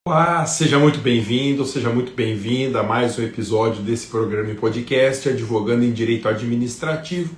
Olá, seja muito bem-vindo, seja muito bem-vinda a mais um episódio desse programa e podcast Advogando em Direito Administrativo.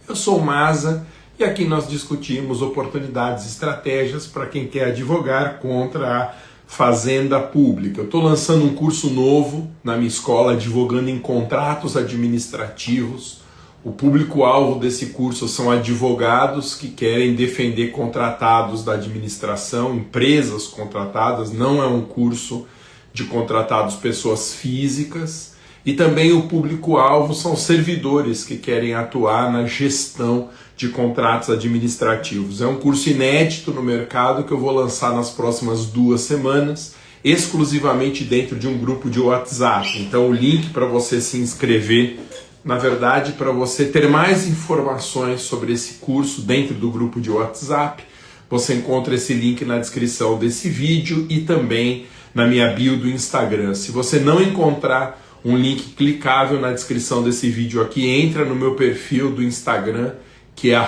Eu sou o Maza e aqui nós discutimos oportunidades e estratégias para quem quer advogar contra a fazenda pública. Eu estou lançando um curso novo na minha escola, Advogando em Contratos Administrativos. O público-alvo desse curso são advogados que querem defender contratados da administração, empresas contratadas, não é um curso de contratados pessoas físicas. E também o público-alvo são servidores que querem atuar na gestão de contratos administrativos. É um curso inédito no mercado que eu vou lançar nas próximas 2 semanas, exclusivamente dentro de um grupo de WhatsApp. Então o link para você se inscrever, na verdade, para você ter mais informações sobre esse curso dentro do grupo de WhatsApp, você encontra esse link na descrição desse vídeo e também na minha bio do Instagram. Se você não encontrar um link clicável na descrição desse vídeo aqui, entra no meu perfil do Instagram, que é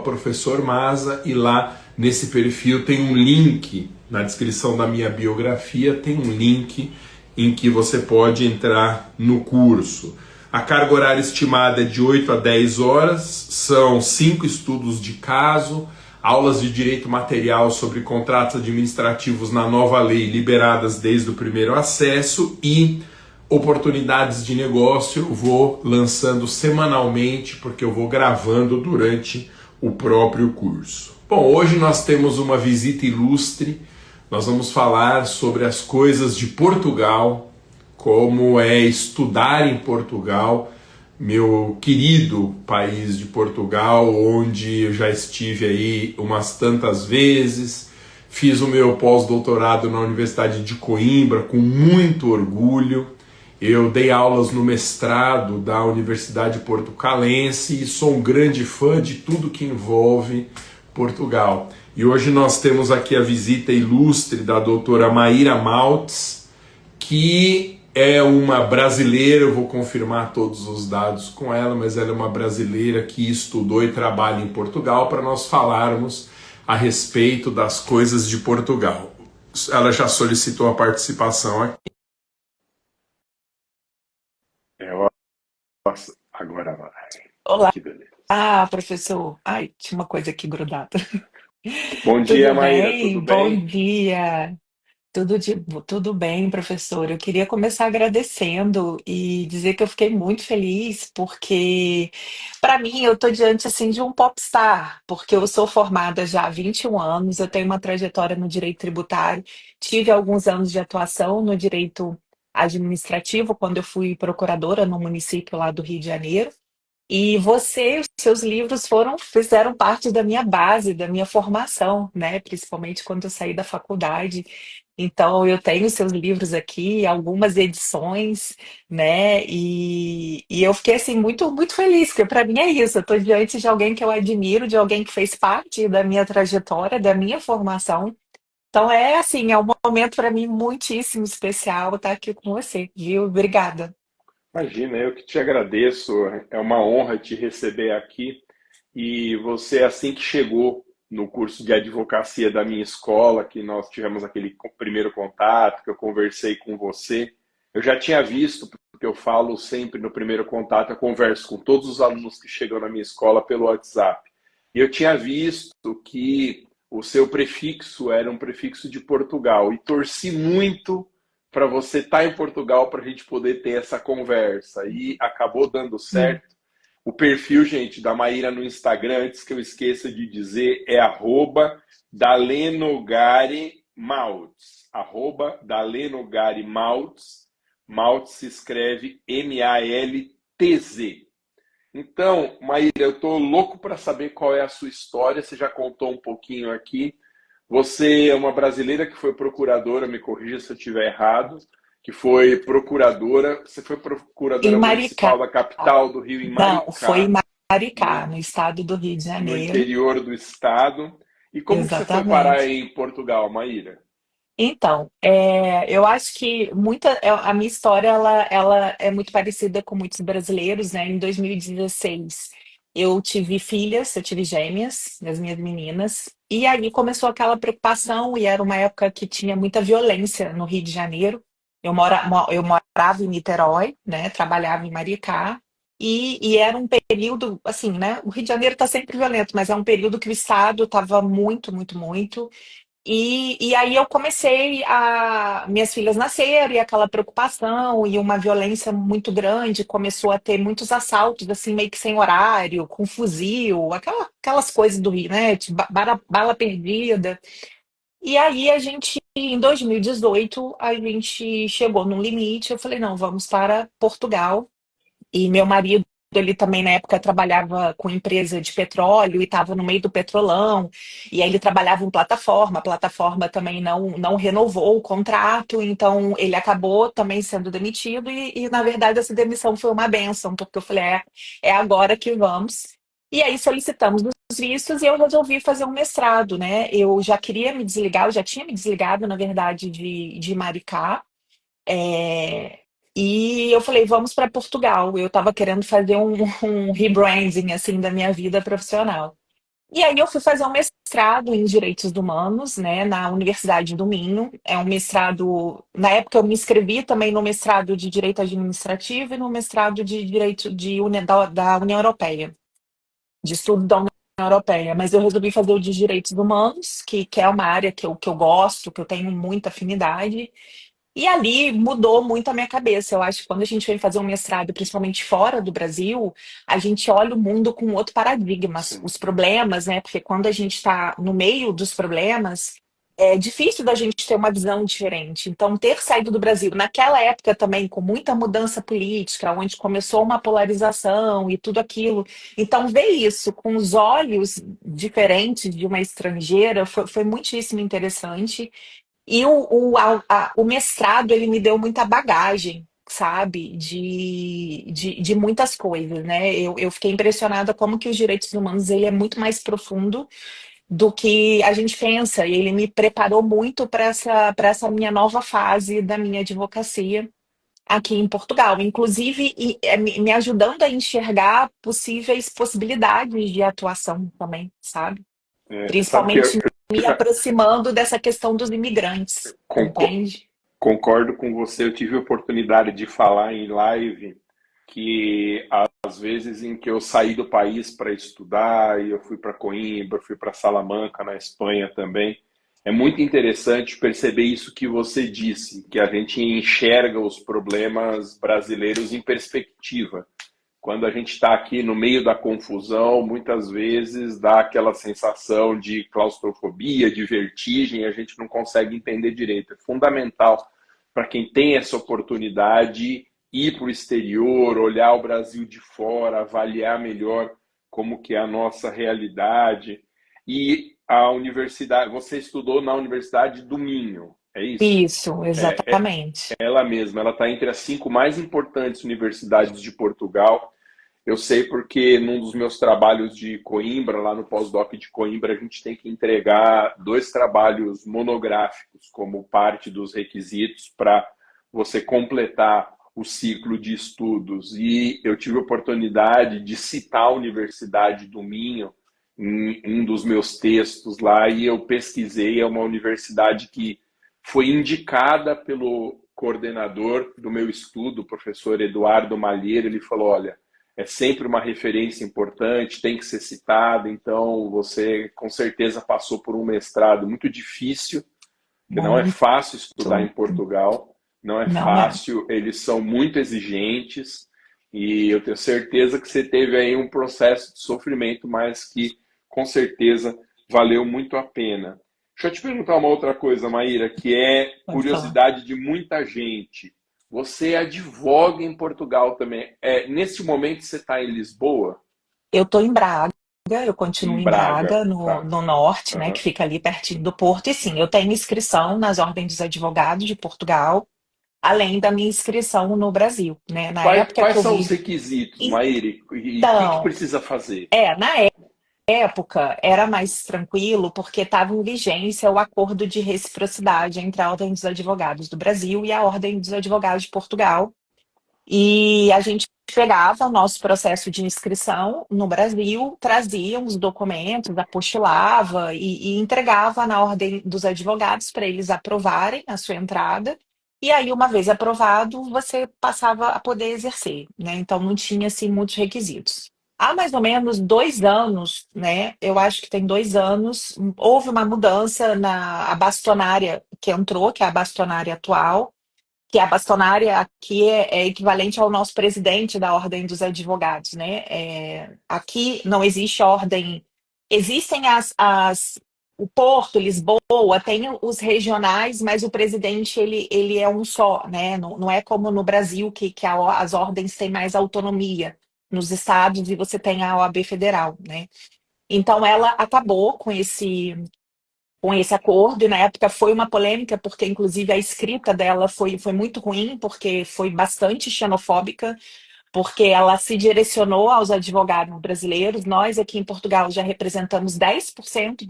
@professormaza, e lá nesse perfil tem um link, na descrição da minha biografia tem um link em que você pode entrar no curso. A carga horária estimada é de 8 a 10 horas, são 5 estudos de caso, aulas de direito material sobre contratos administrativos na nova lei liberadas desde o primeiro acesso e oportunidades de negócio eu vou lançando semanalmente, porque eu vou gravando durante o próprio curso. Bom, hoje nós temos uma visita ilustre, nós vamos falar sobre as coisas de Portugal, como é estudar em Portugal, meu querido país de Portugal, onde eu já estive aí umas tantas vezes, fiz o meu pós-doutorado na Universidade de Coimbra com muito orgulho, eu dei aulas no mestrado da Universidade Portucalense e sou um grande fã de tudo que envolve Portugal. E hoje nós temos aqui a visita ilustre da doutora Maíra Maltes, que é uma brasileira, eu vou confirmar todos os dados com ela, mas ela é uma brasileira que estudou e trabalha em Portugal para nós falarmos a respeito das coisas de Portugal. Ela já solicitou a participação aqui. Agora vai. Olá, Que beleza. professor. Ai, tinha uma coisa aqui grudada. Bom dia, Tudo Maíra, bem? tudo Bom bem? dia. Tudo bem, professor. Eu queria começar agradecendo e dizer que eu fiquei muito feliz porque, para mim, eu estou diante assim de um popstar, porque eu sou formada já há 21 anos, eu tenho uma trajetória no direito tributário, tive alguns anos de atuação no direito administrativo quando eu fui procuradora no município lá do Rio de Janeiro. E você, os seus livros fizeram parte da minha base, da minha formação, né? Principalmente quando eu saí da faculdade. Então, eu tenho os seus livros aqui, algumas edições, né? E eu fiquei assim muito, muito feliz, porque para mim é isso. Eu estou diante de alguém que eu admiro, de alguém que fez parte da minha trajetória, da minha formação. Então, é assim, é um momento para mim muitíssimo especial estar aqui com você, viu? Obrigada. Imagina, eu que te agradeço, é uma honra te receber aqui. E você, assim que chegou no curso de advocacia da minha escola, que nós tivemos aquele primeiro contato, que eu conversei com você, eu já tinha visto, porque eu falo sempre no primeiro contato, eu converso com todos os alunos que chegam na minha escola pelo WhatsApp. E eu tinha visto que o seu prefixo era um prefixo de Portugal, e torci muito para você estar em Portugal para a gente poder ter essa conversa. E acabou dando certo. O perfil, gente, da Maíra no Instagram, antes que eu esqueça de dizer, é @dalenogarimaltz. @dalenogarimaltz. Maltz se escreve Maltz. Então, Maíra, eu estou louco para saber qual é a sua história. Você já contou um pouquinho aqui. Você é uma brasileira que foi procuradora, me corrija se eu estiver errado, que foi procuradora, você foi Em procuradora municipal Maricá. da capital do Rio, em Não, foi em Maricá, Maricá, no, no estado do Rio de no Janeiro. interior do estado. E como que você foi parar Exatamente. em Portugal, Maíra? Então, eu acho que a minha história ela é muito parecida com muitos brasileiros, né? Em 2016, Eu tive filhas, eu tive gêmeas, as minhas meninas, e aí começou aquela preocupação, e era uma época que tinha muita violência no Rio de Janeiro. Eu morava em Niterói, né? Trabalhava em Maricá, e era um período, assim, né? O Rio de Janeiro está sempre violento, mas é um período que o Estado estava muito, muito, muito. E aí eu comecei a. Minhas filhas nasceram e aquela preocupação e uma violência muito grande, começou a ter muitos assaltos, assim, meio que sem horário, com fuzil, aquelas coisas do Rio, né? Tipo, bala perdida. E aí em 2018, a gente chegou num limite. Eu falei, não, vamos para Portugal. E meu marido, ele também na época trabalhava com empresa de petróleo e estava no meio do petrolão. E aí ele trabalhava em plataforma, a plataforma também não renovou o contrato, então ele acabou também sendo demitido. Na verdade, essa demissão foi uma bênção, porque eu falei, é agora que vamos. E aí solicitamos os vistos e eu resolvi fazer um mestrado, né? Eu já queria me desligar, eu já tinha me desligado, na verdade, de Maricá. É, e eu falei, vamos para Portugal. Eu estava querendo fazer um rebranding assim da minha vida profissional. E aí eu fui fazer um mestrado em Direitos Humanos, né, na Universidade do Minho. É um mestrado. Na época eu me inscrevi também no mestrado de Direito Administrativo e no mestrado de Direito da União Europeia, de estudo da União Europeia. Mas eu resolvi fazer o de Direitos Humanos, que é uma área que eu gosto, que eu tenho muita afinidade. E ali mudou muito a minha cabeça. Eu acho que quando a gente vem fazer um mestrado, principalmente fora do Brasil, a gente olha o mundo com outro paradigma, Sim. os problemas, né? Porque quando a gente está no meio dos problemas, é difícil da gente ter uma visão diferente. Então, ter saído do Brasil, naquela época também, com muita mudança política, onde começou uma polarização e tudo aquilo. Então, ver isso com os olhos diferentes de uma estrangeira foi muitíssimo interessante. E o mestrado, ele me deu muita bagagem, sabe, de muitas coisas, né? Eu fiquei impressionada como que os direitos humanos, ele é muito mais profundo do que a gente pensa. E ele me preparou muito para essa minha nova fase da minha advocacia aqui em Portugal. Inclusive, me ajudando a enxergar possíveis possibilidades de atuação também, sabe? Sabe que Principalmente eu me já aproximando dessa questão dos imigrantes, conco- entende? concordo com você. Eu tive a oportunidade de falar em live que às vezes em que eu saí do país para estudar, e eu fui para Coimbra, fui para Salamanca, na Espanha também. É muito interessante perceber isso que você disse, que a gente enxerga os problemas brasileiros em perspectiva. Quando a gente está aqui no meio da confusão, muitas vezes dá aquela sensação de claustrofobia, de vertigem, e a gente não consegue entender direito. É fundamental para quem tem essa oportunidade ir para o exterior, olhar o Brasil de fora, avaliar melhor como que é a nossa realidade. E a universidade, você estudou na Universidade do Minho, é isso? Isso, exatamente. Ela mesma, ela está entre as 5 mais importantes universidades de Portugal. Eu sei porque num dos meus trabalhos de Coimbra, lá no pós-doc de Coimbra, a gente tem que entregar 2 trabalhos monográficos como parte dos requisitos para você completar o ciclo de estudos. E eu tive a oportunidade de citar a Universidade do Minho em um dos meus textos lá, e eu pesquisei, é uma universidade que foi indicada pelo coordenador do meu estudo, o professor Eduardo Malheiro. Ele falou: olha, é sempre uma referência importante, tem que ser citada. Então você com certeza passou por um mestrado muito difícil, que não é Muito. fácil estudar em Portugal, não é Não é. fácil, eles são muito exigentes, e eu tenho certeza que você teve aí um processo de sofrimento, mas que com certeza valeu muito a pena. Deixa eu te perguntar uma outra coisa, Maíra, que é Pode falar. curiosidade de muita gente. Você advoga em Portugal também. Nesse momento você está em Lisboa? Eu estou em Braga, eu continuo Em em Braga. Braga, no, Tá. no norte, né, que Aham. fica ali pertinho do Porto. E sim, eu tenho inscrição nas ordens dos advogados de Portugal, além da minha inscrição no Brasil, né? Na época que Quais eu são os vim. requisitos, Maíra? E o que Então, precisa fazer? na época era mais tranquilo porque estava em vigência o acordo de reciprocidade entre a Ordem dos Advogados do Brasil e a Ordem dos Advogados de Portugal. E a gente pegava o nosso processo de inscrição no Brasil, trazia os documentos, apostilava e entregava na ordem dos advogados para eles aprovarem a sua entrada. E aí, uma vez aprovado, você passava a poder exercer, né? Então não tinha assim muitos requisitos. Há mais ou menos 2 anos, né? Eu acho que tem 2 anos, houve uma mudança na a bastonária que entrou, que é a bastonária atual, que a bastonária aqui é equivalente ao nosso presidente da Ordem dos Advogados, né? Aqui não existe ordem, existem o Porto, Lisboa, tem os regionais, mas o presidente ele é um só, né? Não, não é como no Brasil que as ordens têm mais autonomia nos estados e você tem a OAB federal, né? Então ela acabou com esse acordo, e na época foi uma polêmica, porque inclusive a escrita dela foi muito ruim, porque foi bastante xenofóbica, porque ela se direcionou aos advogados brasileiros. Nós aqui em Portugal já representamos 10%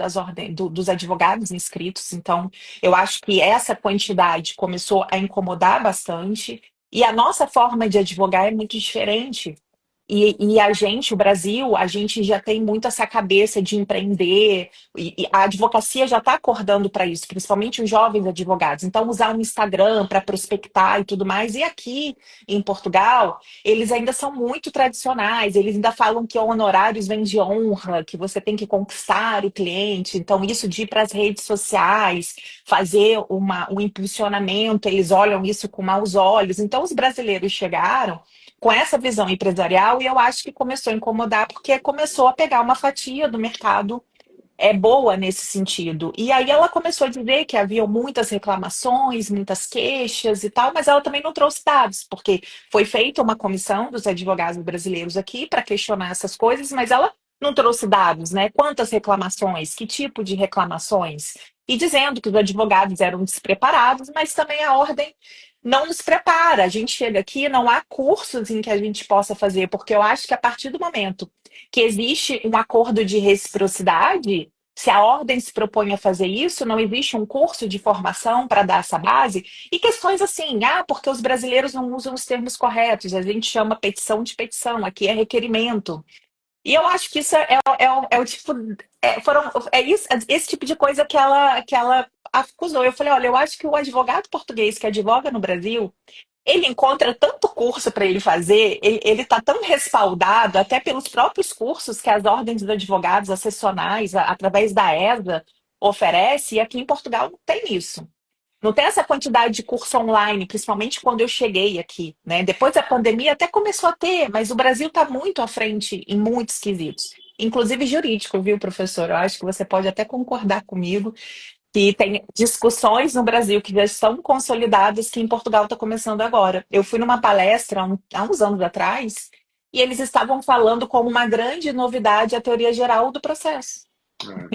dos advogados inscritos, então eu acho que essa quantidade começou a incomodar bastante. E a nossa forma de advogar é muito diferente. E a gente, o Brasil, a gente já tem muito essa cabeça de empreender, e a advocacia já está acordando para isso, principalmente os jovens advogados. Então, usar um Instagram para prospectar e tudo mais. E aqui em Portugal, eles ainda são muito tradicionais, eles ainda falam que honorários vêm de honra, que você tem que conquistar o cliente. Então, isso de ir para as redes sociais, fazer um impulsionamento, eles olham isso com maus olhos. Então, os brasileiros chegaram com essa visão empresarial, e eu acho que começou a incomodar porque começou a pegar uma fatia do mercado boa nesse sentido. E aí ela começou a dizer que havia muitas reclamações, muitas queixas e tal, mas ela também não trouxe dados, porque foi feita uma comissão dos advogados brasileiros aqui para questionar essas coisas, mas ela não trouxe dados, né? Quantas reclamações, que tipo de reclamações? E dizendo que os advogados eram despreparados, mas também a ordem não nos prepara. A gente chega aqui, não há cursos em que a gente possa fazer, porque eu acho que a partir do momento que existe um acordo de reciprocidade, se a ordem se propõe a fazer isso, não existe um curso de formação para dar essa base. E questões assim, porque os brasileiros não usam os termos corretos, a gente chama petição de petição, aqui é requerimento. E eu acho que isso é o tipo. Esse tipo de coisa que ela acusou. Eu falei, olha, eu acho que o advogado português que advoga no Brasil, ele encontra tanto curso para ele fazer, ele está tão respaldado, até pelos próprios cursos que as ordens dos advogados, as sessionais, através da ESA, oferece, e aqui em Portugal não tem isso. Não tem essa quantidade de curso online, principalmente quando eu cheguei aqui, né? Depois da pandemia até começou a ter, mas o Brasil está muito à frente em muitos quesitos, inclusive jurídico, viu, professor? Eu acho que você pode até concordar comigo que tem discussões no Brasil que já estão consolidadas que em Portugal está começando agora. Eu fui numa palestra há uns anos atrás e eles estavam falando como uma grande novidade a teoria geral do processo.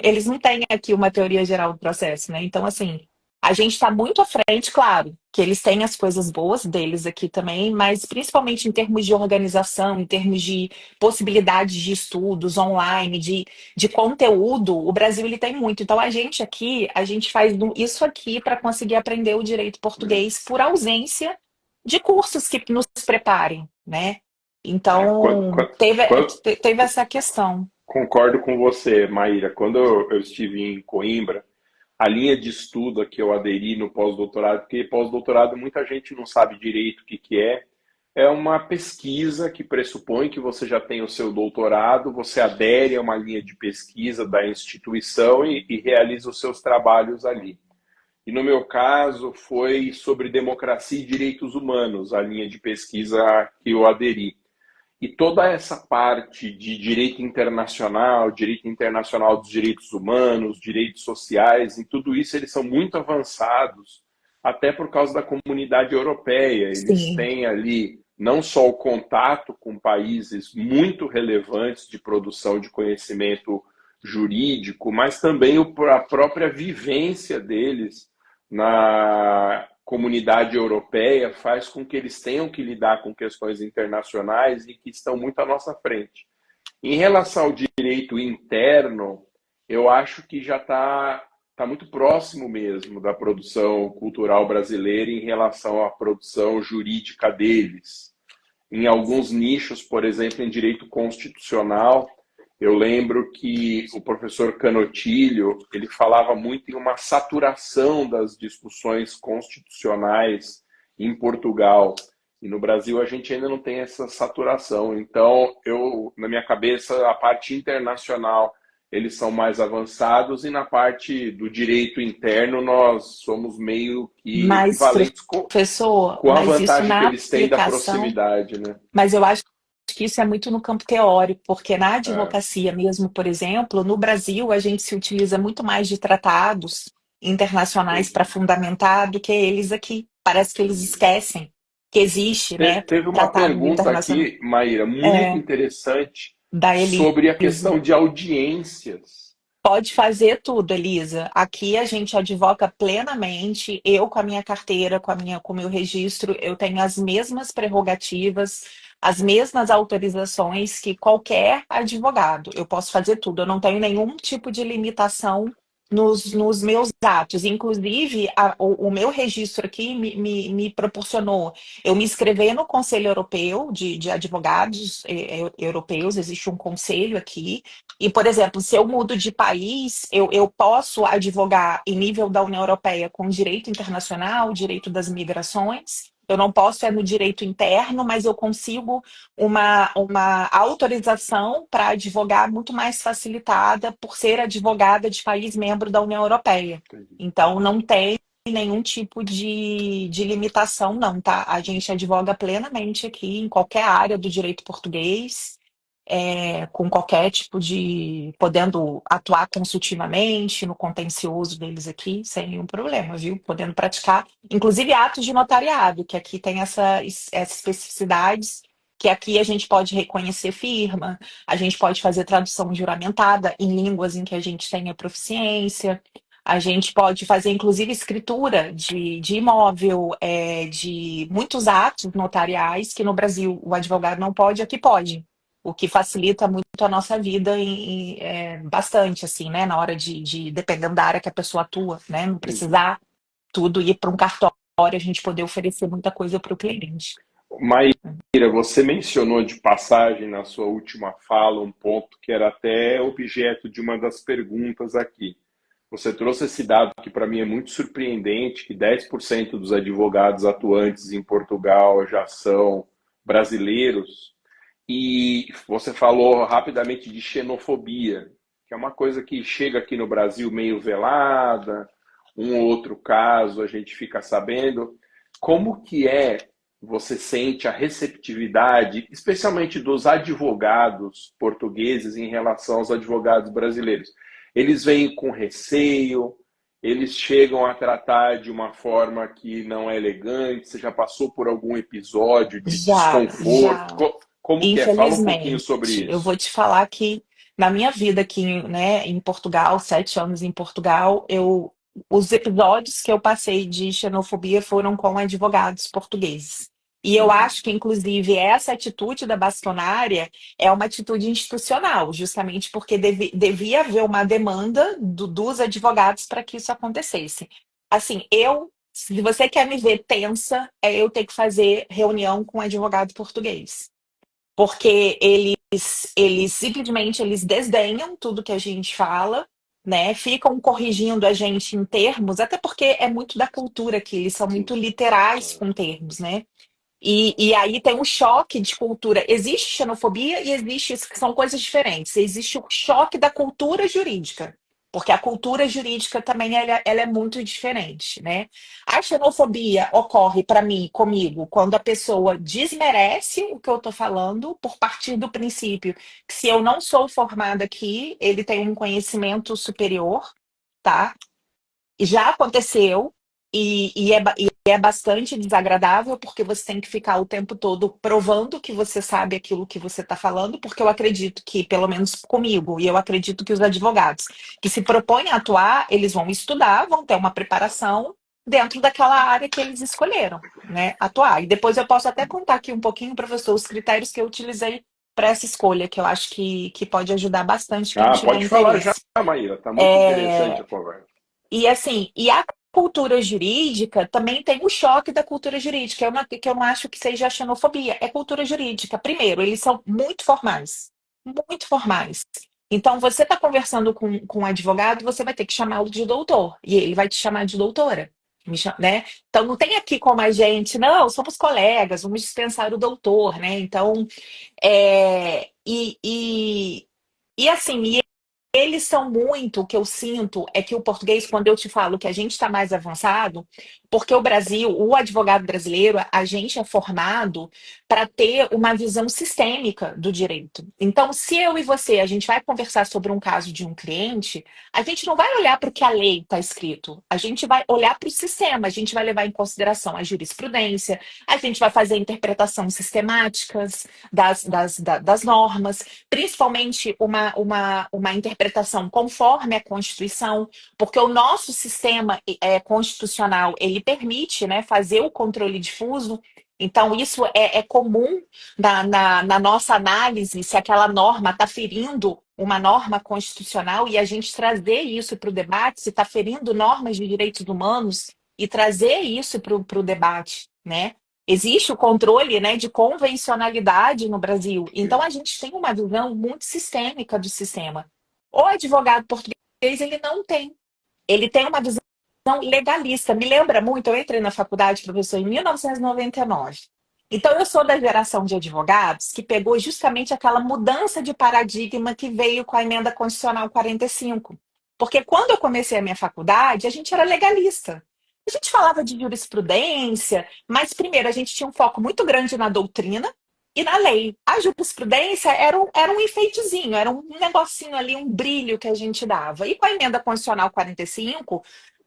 Eles não têm aqui uma teoria geral do processo, né? Então, assim, a gente está muito à frente, claro, que eles têm as coisas boas deles aqui também, mas principalmente em termos de organização, em termos de possibilidades de estudos online, de conteúdo, o Brasil ele tem muito. Então, a gente aqui, a gente faz isso aqui para conseguir aprender o direito português por ausência de cursos que nos preparem, né? Então, teve essa questão. Concordo com você, Maíra. Quando eu estive em Coimbra, a linha de estudo a que eu aderi no pós-doutorado, porque pós-doutorado muita gente não sabe direito o que que é uma pesquisa que pressupõe que você já tem o seu doutorado, você adere a uma linha de pesquisa da instituição e realiza os seus trabalhos ali. E no meu caso foi sobre democracia e direitos humanos, a linha de pesquisa que eu aderi. E toda essa parte de direito internacional dos direitos humanos, direitos sociais, e tudo isso eles são muito avançados, até por causa da comunidade europeia. Eles Sim. têm ali não só o contato com países muito relevantes de produção de conhecimento jurídico, mas também a própria vivência deles na comunidade europeia faz com que eles tenham que lidar com questões internacionais e que estão muito à nossa frente. Em relação ao direito interno, eu acho que já está muito próximo mesmo da produção cultural brasileira em relação à produção jurídica deles. em alguns nichos, por exemplo, em direito constitucional. Eu lembro que o professor Canotilho, ele falava muito em uma saturação das discussões constitucionais em Portugal. E no Brasil a gente ainda não tem essa saturação. Então, na minha cabeça, a parte internacional eles são mais avançados e na parte do direito interno nós somos meio que Mas, equivalentes professor, com a mas isso vantagem que na eles têm da aplicação, proximidade, né? mas eu acho que isso é muito no campo teórico, porque na É, advocacia mesmo, por exemplo, no Brasil a gente se utiliza muito mais de tratados internacionais para entendi, fundamentar do que eles aqui. Parece que eles entendi. esquecem que existe, né, Teve uma tratado pergunta internacional. aqui, Maíra, muito É, interessante da sobre a Elisa. questão de audiências. Pode fazer tudo, Elisa. Aqui a gente advoga plenamente. Eu, com a minha carteira, com o meu registro, eu tenho as mesmas prerrogativas, as mesmas autorizações que qualquer advogado. Eu posso fazer tudo. Eu não tenho nenhum tipo de limitação nos meus atos. Inclusive, o meu registro aqui me proporcionou eu me inscrever no Conselho Europeu de Advogados Europeus. Existe um conselho aqui. E, por exemplo, se eu mudo de país, eu posso advogar em nível da União Europeia com direito internacional, direito das migrações. Eu não posso no direito interno, mas eu consigo uma autorização para advogar muito mais facilitada por ser advogada de país membro da União Europeia. Entendi. Então, não tem nenhum tipo de limitação, não, tá? A gente advoga plenamente aqui em qualquer área do direito português, com qualquer tipo podendo atuar consultivamente no contencioso deles aqui, sem nenhum problema, viu? Podendo praticar, inclusive atos de notariado, que aqui tem essas especificidades, que aqui a gente pode reconhecer firma, a gente pode fazer tradução juramentada em línguas em que a gente tenha proficiência. A gente pode fazer, inclusive, escritura de imóvel, de muitos atos notariais que no Brasil o advogado não pode, aqui pode, o que facilita muito a nossa vida bastante, assim, né? Na hora dependendo da área que a pessoa atua, né? Não Entendi. precisar tudo ir para um cartório, a gente poder oferecer muita coisa para o cliente. Maíra, você mencionou de passagem na sua última fala um ponto que era até objeto de uma das perguntas aqui. Você trouxe esse dado que para mim é muito surpreendente, que 10% dos advogados atuantes em Portugal já são brasileiros. E você falou rapidamente de xenofobia, que é uma coisa que chega aqui no Brasil meio velada, um ou outro caso a gente fica sabendo. Como que você sente a receptividade, especialmente dos advogados portugueses em relação aos advogados brasileiros? Eles vêm com receio, eles chegam a tratar de uma forma que não é elegante. Você já passou por algum episódio de Já, desconforto? já. Como que é? Fala um pouquinho sobre Infelizmente, eu isso. vou te falar que na minha vida aqui, né, em Portugal, 7 anos em Portugal, os episódios que eu passei de xenofobia foram com advogados portugueses. E eu Uhum. acho que, inclusive, essa atitude da bastonária é uma atitude institucional, justamente porque devia haver uma demanda dos advogados para que isso acontecesse. Assim, se você quer me ver tensa, é eu ter que fazer reunião com um advogado português, porque eles simplesmente eles desdenham tudo que a gente fala, né? Ficam corrigindo a gente em termos, até porque é muito da cultura aqui, eles são Sim. muito literais com termos, né? E aí tem um choque de cultura. Existe xenofobia e existe, são coisas diferentes. Existe o choque da cultura jurídica, porque a cultura jurídica também ela é muito diferente, né? A xenofobia ocorre para mim, comigo, quando a pessoa desmerece o que eu estou falando por partir do princípio que se eu não sou formada aqui, ele tem um conhecimento superior, tá? Já aconteceu e é bastante desagradável porque você tem que ficar o tempo todo provando que você sabe aquilo que você está falando, porque eu acredito que, pelo menos comigo, e eu acredito que os advogados que se propõem a atuar, eles vão estudar, vão ter uma preparação dentro daquela área que eles escolheram, né, atuar. E depois eu posso até contar aqui um pouquinho, professor, os critérios que eu utilizei para essa escolha, que eu acho que pode ajudar bastante quem Ah, tiver pode falar já, interesse. Maíra. Tá muito interessante É, a conversa. e assim, e a cultura jurídica também tem o choque da cultura jurídica, que eu não acho que seja xenofobia, é cultura jurídica. Primeiro, eles são muito formais, muito formais. Então, você está conversando com um advogado, você vai ter que chamá-lo de doutor, e ele vai te chamar de doutora. Né? Então, não tem aqui como a gente, não, somos colegas, vamos dispensar o doutor, né? Então, é, e assim, eles são muito, o que eu sinto é que o português, quando eu te falo que a gente está mais avançado, porque o Brasil, o advogado brasileiro, a gente é formado para ter uma visão sistêmica do direito. Então, se eu e você, a gente vai conversar sobre um caso de um cliente, a gente não vai olhar para o que a lei está escrito, a gente vai olhar para o sistema, a gente vai levar em consideração a jurisprudência, a gente vai fazer interpretação sistemáticas das normas, principalmente uma interpretação conforme a Constituição, porque o nosso sistema constitucional ele permite, né, fazer o controle difuso. Então, isso é comum na nossa análise, se aquela norma está ferindo uma norma constitucional e a gente trazer isso para o debate, se está ferindo normas de direitos humanos e trazer isso para o debate, né? Existe o controle, né, de convencionalidade no Brasil. Então, a gente tem uma visão muito sistêmica do sistema. O advogado português, ele não tem. Ele tem uma visão legalista. Me lembra muito, eu entrei na faculdade, professor, em 1999. Então, eu sou da geração de advogados que pegou justamente aquela mudança de paradigma que veio com a emenda constitucional 45. Porque quando eu comecei a minha faculdade, a gente era legalista. A gente falava de jurisprudência, mas primeiro a gente tinha um foco muito grande na doutrina e na lei. A jurisprudência era um enfeitezinho, era um negocinho ali, um brilho que a gente dava. E com a emenda constitucional 45,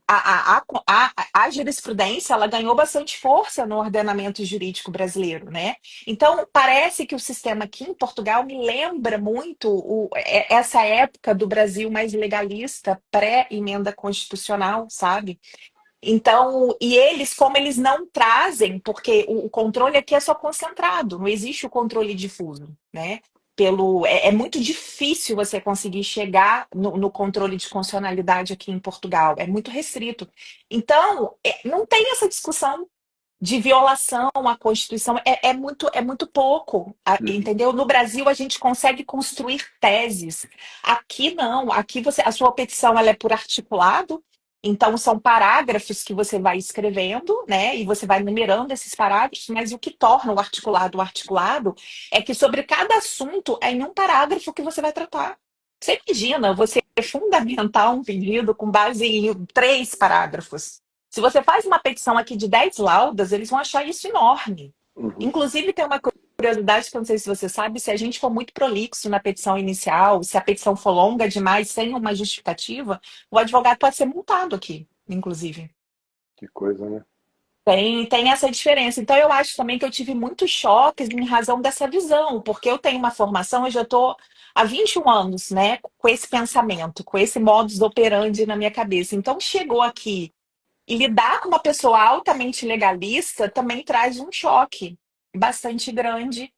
a jurisprudência ela ganhou bastante força no ordenamento jurídico brasileiro, né? Então, parece que o sistema aqui em Portugal me lembra muito essa época do Brasil mais legalista, pré-emenda constitucional, sabe? Então, e eles, como eles não trazem, porque o controle aqui é só concentrado, não existe o controle difuso, né? É muito difícil você conseguir chegar no controle de constitucionalidade aqui em Portugal, é muito restrito. Então, não tem essa discussão de violação à Constituição, é muito pouco, Uhum. entendeu? No Brasil, a gente consegue construir teses. Aqui não, aqui a sua petição ela é por articulado, então são parágrafos que você vai escrevendo, né? E você vai numerando esses parágrafos, mas o que torna o articulado é que sobre cada assunto é em um parágrafo que você vai tratar. Você imagina você fundamentar um pedido com base em 3 parágrafos. Se você faz uma petição aqui de 10 laudas, eles vão achar isso enorme. Uhum. Inclusive, tem uma curiosidade que eu não sei se você sabe, se a gente for muito prolixo na petição inicial, se a petição for longa demais, sem uma justificativa, o advogado pode ser multado aqui, inclusive. Que coisa, né? Tem essa diferença. Então, eu acho também que eu tive muitos choques em razão dessa visão, porque eu tenho uma formação, eu já estou há 21 anos, né, com esse pensamento, com esse modus operandi na minha cabeça. Então, chegou aqui e lidar com uma pessoa altamente legalista também traz um choque bastante grande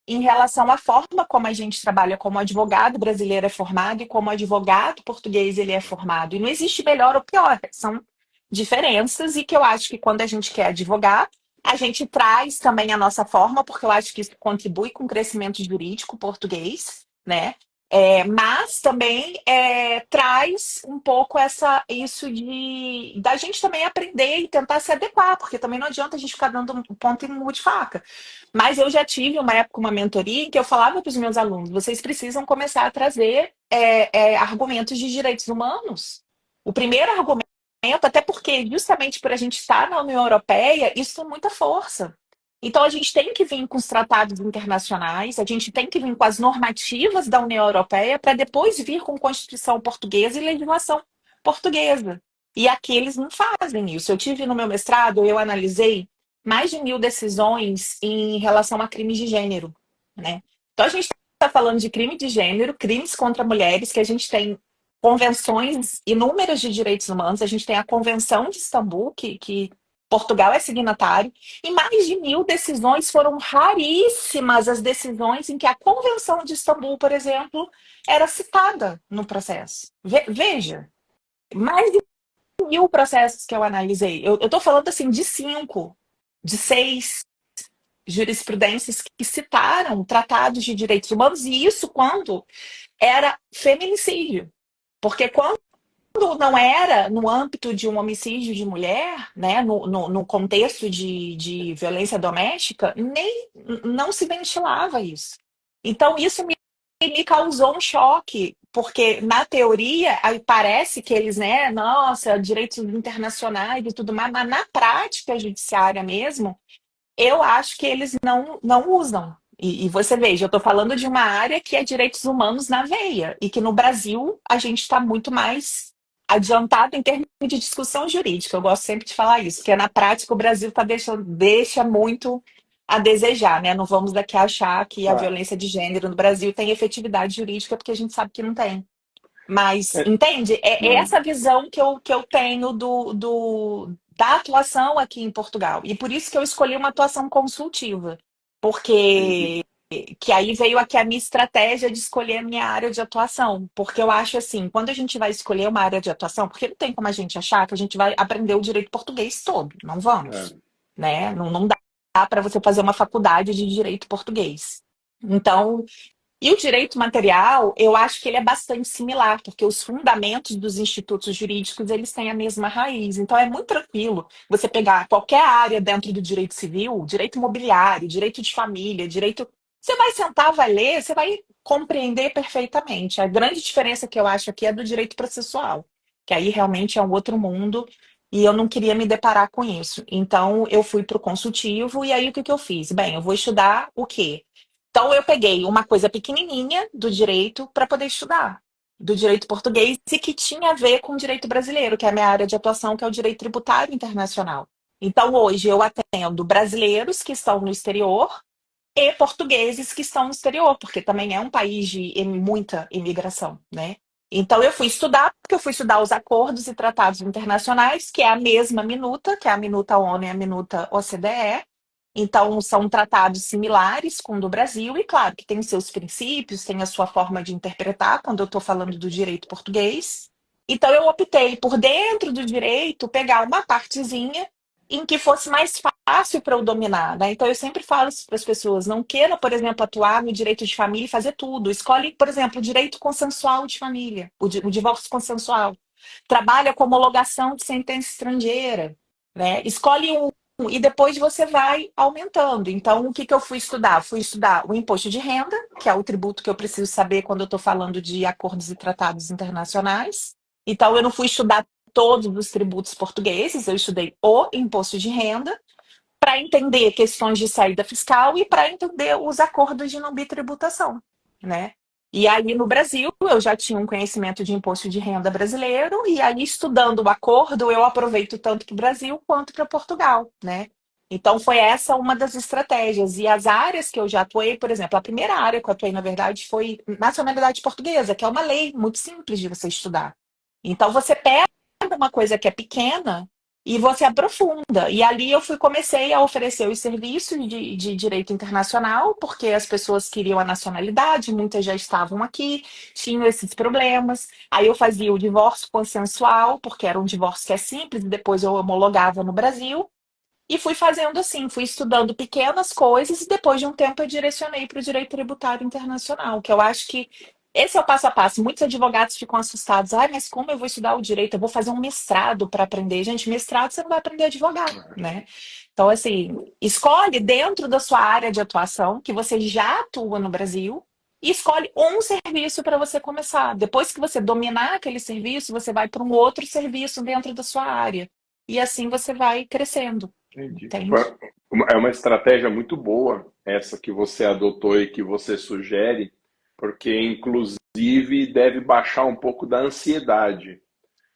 em relação à forma como a gente trabalha, como advogado brasileiro é formado e como advogado português ele é formado. E não existe melhor ou pior, são diferenças e que eu acho que quando a gente quer advogar, a gente traz também a nossa forma, porque eu acho que isso contribui com o crescimento jurídico português, né? Mas também traz um pouco isso de da gente também aprender e tentar se adequar, porque também não adianta a gente ficar dando um ponto em murro de faca. Mas eu já tive uma época, uma mentoria, em que eu falava para os meus alunos: vocês precisam começar a trazer argumentos de direitos humanos. O primeiro argumento, até porque justamente por a gente estar na União Europeia, isso tem muita força. Então, a gente tem que vir com os tratados internacionais, a gente tem que vir com as normativas da União Europeia para depois vir com Constituição portuguesa e legislação portuguesa. E aqui eles não fazem isso. Eu tive no meu mestrado, eu analisei mais de 1.000 decisões em relação a crimes de gênero, né? Então, a gente está falando de crime de gênero, crimes contra mulheres, que a gente tem convenções inúmeras de direitos humanos, a gente tem a Convenção de Istambul, que Portugal é signatário, e mais de 1.000 decisões. Foram raríssimas as decisões em que a Convenção de Istambul, por exemplo, era citada no processo. Veja, mais de 1000 processos que eu analisei. Eu estou falando assim de 5, de 6 jurisprudências que citaram tratados de direitos humanos, e isso quando era feminicídio. Porque quando não era no âmbito de um homicídio de mulher, né, no contexto de violência doméstica, nem não se ventilava isso. Então, isso me causou um choque, porque na teoria aí parece que eles, né, nossa, direitos internacionais e tudo mais, mas na prática judiciária mesmo, eu acho que eles não usam. E você veja, eu estou falando de uma área que é direitos humanos na veia, e que no Brasil a gente está muito mais adiantado em termos de discussão jurídica. Eu gosto sempre de falar isso, porque na prática o Brasil deixa muito a desejar, né? Não vamos daqui achar que a Ah, violência de gênero no Brasil tem efetividade jurídica, porque a gente sabe que não tem. Mas, é, entende? É não, essa visão que eu tenho da atuação aqui em Portugal. E por isso que eu escolhi uma atuação consultiva. entendi. Porque que aí veio aqui a minha estratégia de escolher a minha área de atuação. Porque eu acho assim, quando a gente vai escolher uma área de atuação, porque não tem como a gente achar que a gente vai aprender o direito português todo. Não vamos. É, Né? Não dá para você fazer uma faculdade de direito português. Então, e o direito material, eu acho que ele é bastante similar, porque os fundamentos dos institutos jurídicos, eles têm a mesma raiz. Então é muito tranquilo você pegar qualquer área dentro do direito civil, direito imobiliário, direito de família, direito... Você vai sentar, vai ler, você vai compreender perfeitamente. A grande diferença que eu acho aqui é do direito processual, que aí realmente é um outro mundo e eu não queria me deparar com isso. Então eu fui para o consultivo e aí o que que eu fiz? Bem, eu vou estudar o quê? Então, eu peguei uma coisa pequenininha do direito para poder estudar, do direito português, e que tinha a ver com o direito brasileiro, que é a minha área de atuação, que é o direito tributário internacional. Então, hoje eu atendo brasileiros que estão no exterior e portugueses que estão no exterior, porque também é um país de muita imigração, né? Então, eu fui estudar, porque eu fui estudar os acordos e tratados internacionais, que é a mesma minuta, que é a minuta ONU e a minuta OCDE. Então, são tratados similares com o do Brasil, e claro que tem os seus princípios, tem a sua forma de interpretar, quando eu estou falando do direito português. Então, eu optei por, dentro do direito, pegar uma partezinha em que fosse mais fácil para eu dominar, né? Então, eu sempre falo isso para as pessoas: não queira, por exemplo, atuar no direito de família e fazer tudo. Escolhe, por exemplo, o direito consensual de família, o divórcio consensual. Trabalha com homologação de sentença estrangeira, né? Escolhe um e depois você vai aumentando. Então, o que que eu fui estudar? Fui estudar o imposto de renda, que é o tributo que eu preciso saber quando eu estou falando de acordos e tratados internacionais. Então, eu não fui estudar todos os tributos portugueses, eu estudei o imposto de renda para entender questões de saída fiscal e para entender os acordos de não bitributação, né? E aí no Brasil eu já tinha um conhecimento de imposto de renda brasileiro, e aí estudando o acordo eu aproveito tanto para o Brasil quanto para Portugal, né? Então foi essa uma das estratégias. E as áreas que eu já atuei, por exemplo, a primeira área que eu atuei, na verdade, foi nacionalidade portuguesa, que é uma lei muito simples de você estudar. Então você pega uma coisa que é pequena e você aprofunda. E ali comecei a oferecer os serviços de direito internacional, porque as pessoas queriam a nacionalidade, muitas já estavam aqui, tinham esses problemas. Aí eu fazia o divórcio consensual, porque era um divórcio que é simples, e depois eu homologava no Brasil. E fui fazendo assim, fui estudando pequenas coisas, e depois de um tempo eu direcionei para o direito tributário internacional, que eu acho que esse é o passo a passo. Muitos advogados ficam assustados: ai, mas como eu vou estudar o direito? Eu vou fazer um mestrado para aprender. Gente, mestrado você não vai aprender a advogar, né? Então, assim, escolhe dentro da sua área de atuação, que você já atua no Brasil, e escolhe um serviço para você começar. Depois que você dominar aquele serviço, você vai para um outro serviço dentro da sua área. E assim você vai crescendo. Entendi. Entende? É uma estratégia muito boa essa que você adotou e que você sugere, porque inclusive deve baixar um pouco da ansiedade.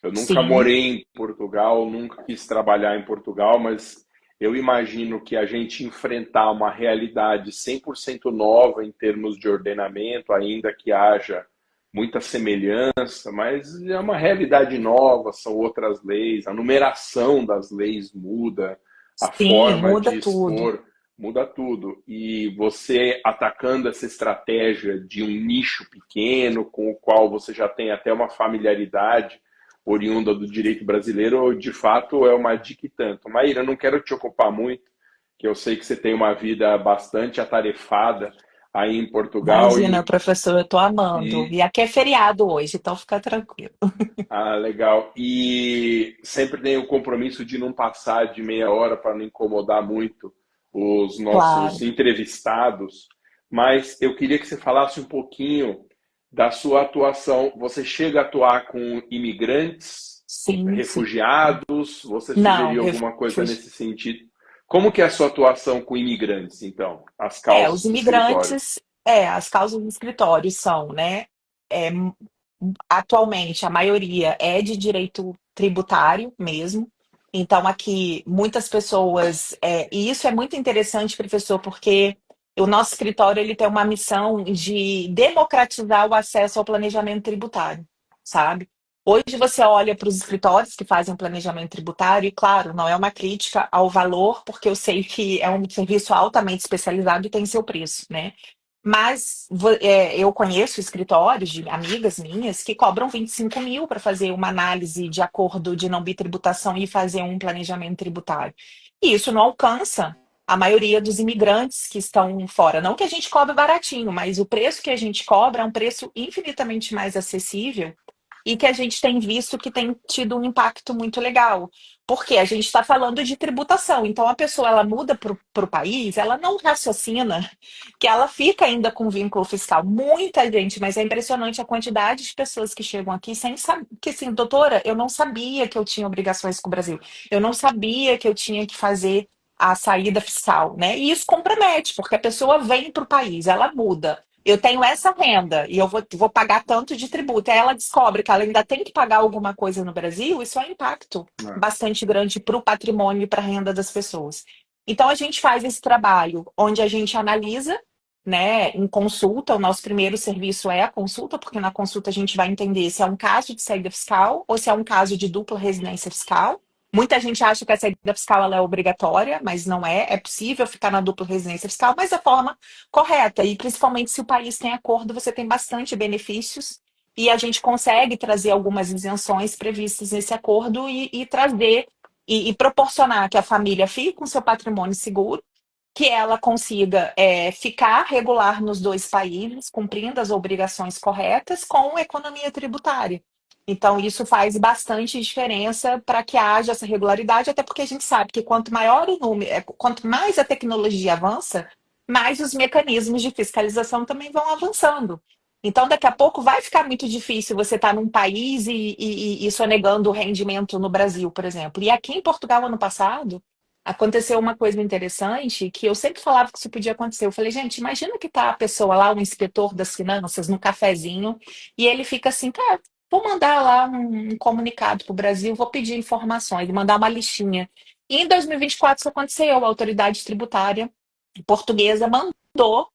Eu nunca Sim, morei em Portugal, nunca quis trabalhar em Portugal, mas eu imagino que a gente enfrentar uma realidade 100% nova em termos de ordenamento, ainda que haja muita semelhança, mas é uma realidade nova, são outras leis, a numeração das leis muda, a sim, forma muda de tudo. expor muda tudo. E você atacando essa estratégia de um nicho pequeno, com o qual você já tem até uma familiaridade, oriunda do direito brasileiro, de fato é uma dica e tanto. Maíra, eu não quero te ocupar muito, que eu sei que você tem uma vida bastante atarefada aí em Portugal Imagina, professor, eu tô amando. e E aqui é feriado hoje, então fica tranquilo. legal. E sempre tem o compromisso de não passar de meia hora para não incomodar muito os nossos Claro. entrevistados, mas eu queria que você falasse um pouquinho da sua atuação. Você chega a atuar com imigrantes, Sim, sim. refugiados? Você Não, sugeriu alguma coisa nesse sentido? Como que é a sua atuação com imigrantes, então? As os causas do escritório? imigrantes, as causas do escritório são, né? é, Atualmente, a maioria é de direito tributário mesmo. Então, aqui, muitas pessoas. E isso é muito interessante, professor, porque o nosso escritório ele tem uma missão de democratizar o acesso ao planejamento tributário, sabe? Hoje você olha para os escritórios que fazem planejamento tributário, e claro, não é uma crítica ao valor, porque eu sei que é um serviço altamente especializado e tem seu preço, né? Mas eu conheço escritórios de amigas minhas que cobram 25 mil para fazer uma análise de acordo de não bitributação e fazer um planejamento tributário. E isso não alcança a maioria dos imigrantes que estão fora. Não que a gente cobre baratinho, mas o preço que a gente cobra é um preço infinitamente mais acessível e que a gente tem visto que tem tido um impacto muito legal. Porque a gente está falando de tributação. Então, a pessoa ela muda para o país, ela não raciocina que ela fica ainda com vínculo fiscal. Muita gente, mas é impressionante a quantidade de pessoas que chegam aqui sem saber que assim, doutora, eu não sabia que eu tinha obrigações com o Brasil. Eu não sabia que eu tinha que fazer a saída fiscal, né? E isso compromete, porque a pessoa vem para o país, ela muda. Eu tenho essa renda e eu vou pagar tanto de tributo. Aí ela descobre que ela ainda tem que pagar alguma coisa no Brasil, isso é um impacto bastante grande para o patrimônio e para a renda das pessoas. Então a gente faz esse trabalho onde a gente analisa, né, em consulta. O nosso primeiro serviço é a consulta, porque na consulta a gente vai entender se é um caso de saída fiscal ou se é um caso de dupla residência fiscal. Muita gente acha que a saída fiscal ela é obrigatória, mas não é. É possível ficar na dupla residência fiscal, mas da forma correta. E principalmente se o país tem acordo, você tem bastante benefícios e a gente consegue trazer algumas isenções previstas nesse acordo e trazer e proporcionar que a família fique com seu patrimônio seguro, que ela consiga ficar regular nos dois países, cumprindo as obrigações corretas com economia tributária. Então, isso faz bastante diferença para que haja essa regularidade, até porque a gente sabe que quanto maior o número, quanto mais a tecnologia avança, mais os mecanismos de fiscalização também vão avançando. Então, daqui a pouco vai ficar muito difícil você estar num país e sonegando o rendimento no Brasil, por exemplo. E aqui em Portugal, ano passado, aconteceu uma coisa interessante que eu sempre falava que isso podia acontecer. Eu falei, gente, imagina que tá a pessoa lá, o inspetor das finanças, no cafezinho, e ele fica assim, tá, vou mandar lá um comunicado para o Brasil, vou pedir informações, mandar uma listinha. E em 2024 isso aconteceu, a autoridade tributária portuguesa mandou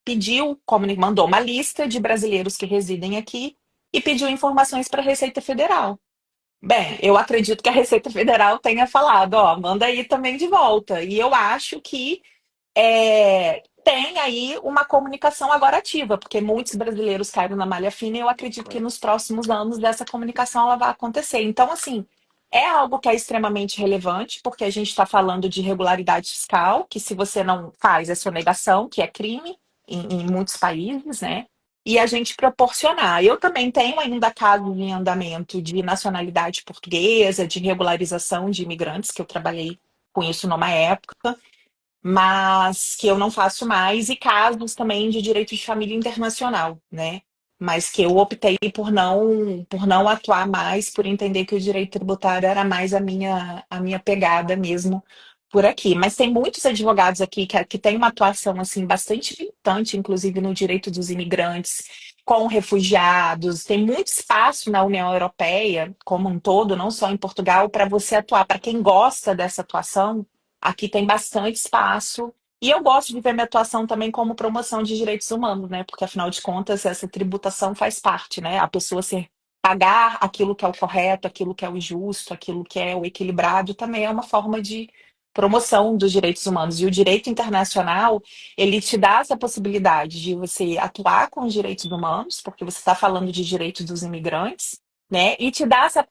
uma lista de brasileiros que residem aqui e pediu informações para a Receita Federal. Bem, eu acredito que a Receita Federal tenha falado, ó, manda aí também de volta. E eu acho que tem aí uma comunicação agora ativa, porque muitos brasileiros caíram na malha fina e eu acredito que nos próximos anos dessa comunicação ela vai acontecer. Então, assim, é algo que é extremamente relevante, porque a gente está falando de irregularidade fiscal, que se você não faz é sonegação, que é crime em muitos países, né? E a gente proporcionar. Eu também tenho ainda casos em andamento de nacionalidade portuguesa, de regularização de imigrantes, que eu trabalhei com isso numa época, mas que eu não faço mais, e casos também de direito de família internacional, né? Mas que eu optei por não atuar mais, por entender que o direito tributário era mais a minha pegada mesmo por aqui. Mas tem muitos advogados aqui que têm uma atuação assim bastante militante, inclusive no direito dos imigrantes, com refugiados. Tem muito espaço na União Europeia, como um todo, não só em Portugal, para você atuar. Para quem gosta dessa atuação, aqui tem bastante espaço. E eu gosto de ver minha atuação também como promoção de direitos humanos, né? Porque, afinal de contas, essa tributação faz parte, né? A pessoa pagar aquilo que é o correto, aquilo que é o justo, aquilo que é o equilibrado, também é uma forma de promoção dos direitos humanos. E o direito internacional, ele te dá essa possibilidade de você atuar com os direitos humanos, porque você está falando de direitos dos imigrantes, né? E te dá essa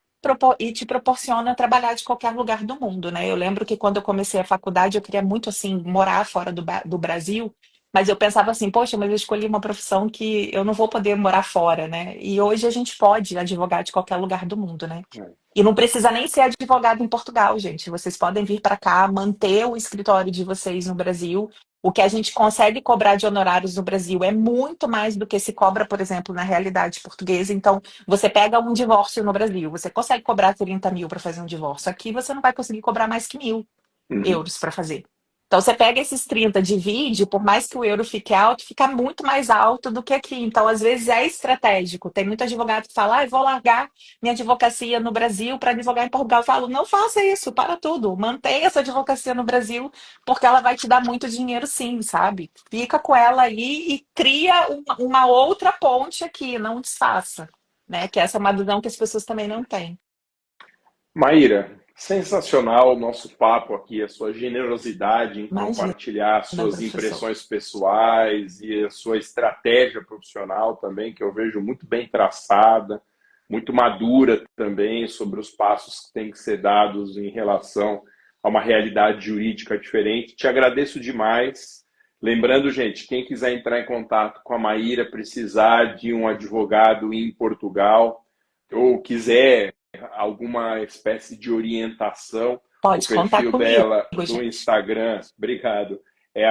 e te proporciona trabalhar de qualquer lugar do mundo, né? Eu lembro que quando eu comecei a faculdade, eu queria muito, assim, morar fora do Brasil, mas eu pensava assim, poxa, mas eu escolhi uma profissão que eu não vou poder morar fora, né? E hoje a gente pode advogar de qualquer lugar do mundo, né? E não precisa nem ser advogado em Portugal, gente. Vocês podem vir para cá, manter o escritório de vocês no Brasil. O que a gente consegue cobrar de honorários no Brasil é muito mais do que se cobra, por exemplo, na realidade portuguesa. Então, você pega um divórcio no Brasil, você consegue cobrar 30 mil para fazer um divórcio. Aqui você não vai conseguir cobrar mais que 1.000 euros para fazer. Então, você pega esses 30, divide, por mais que o euro fique alto, fica muito mais alto do que aqui. Então, às vezes é estratégico. Tem muito advogado que fala, eu vou largar minha advocacia no Brasil para advogar em Portugal. Eu falo, não faça isso, para tudo. Mantenha essa advocacia no Brasil, porque ela vai te dar muito dinheiro sim, sabe? Fica com ela aí e cria uma outra ponte aqui, não desfaça. Né? Que essa é uma visão que as pessoas também não têm. Maíra, sensacional o nosso papo aqui, a sua generosidade em Imagina, compartilhar suas professor. impressões pessoais e a sua estratégia profissional também, que eu vejo muito bem traçada, muito madura também sobre os passos que têm que ser dados em relação a uma realidade jurídica diferente. Te agradeço demais. Lembrando, gente, quem quiser entrar em contato com a Maíra, precisar de um advogado em Portugal ou quiser alguma espécie de orientação, o Pode contar perfil comigo, dela do gente. Instagram, obrigado, é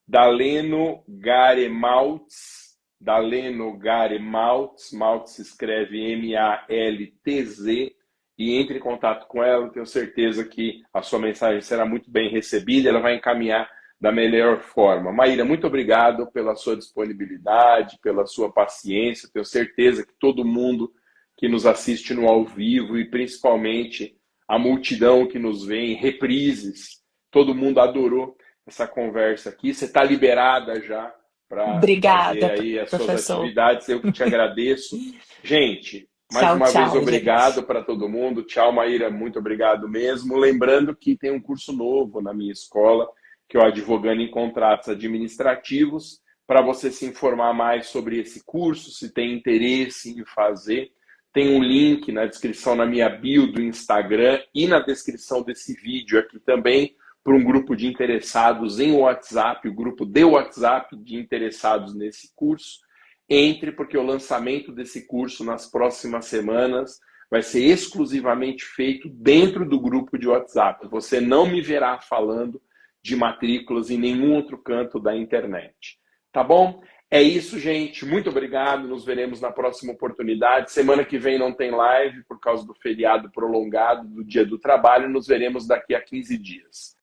@DalenoGaremaltz, Daleno Garemaltz, Maltz se escreve Maltz, e entre em contato com ela, tenho certeza que a sua mensagem será muito bem recebida, ela vai encaminhar da melhor forma. Maíra, muito obrigado pela sua disponibilidade, pela sua paciência, tenho certeza que todo mundo que nos assiste no ao vivo e principalmente a multidão que nos vê em reprises. Todo mundo adorou essa conversa aqui. Você está liberada já para fazer Obrigada, aí as suas professor. atividades. Eu que te agradeço. Gente, mais Tchau, uma vez, tchau, obrigado gente. para todo mundo. Tchau, Maíra, muito obrigado mesmo. Lembrando que tem um curso novo na minha escola, que é o Advogando em Contratos Administrativos. Para você se informar mais sobre esse curso, se tem interesse em fazer, tem um link na descrição, na minha bio do Instagram e na descrição desse vídeo aqui também, para um grupo de interessados em WhatsApp, o grupo de WhatsApp de interessados nesse curso. Entre, porque o lançamento desse curso nas próximas semanas vai ser exclusivamente feito dentro do grupo de WhatsApp. Você não me verá falando de matrículas em nenhum outro canto da internet. Tá bom? É isso, gente. Muito obrigado. Nos veremos na próxima oportunidade. Semana que vem não tem live por causa do feriado prolongado do Dia do Trabalho. Nos veremos daqui a 15 dias.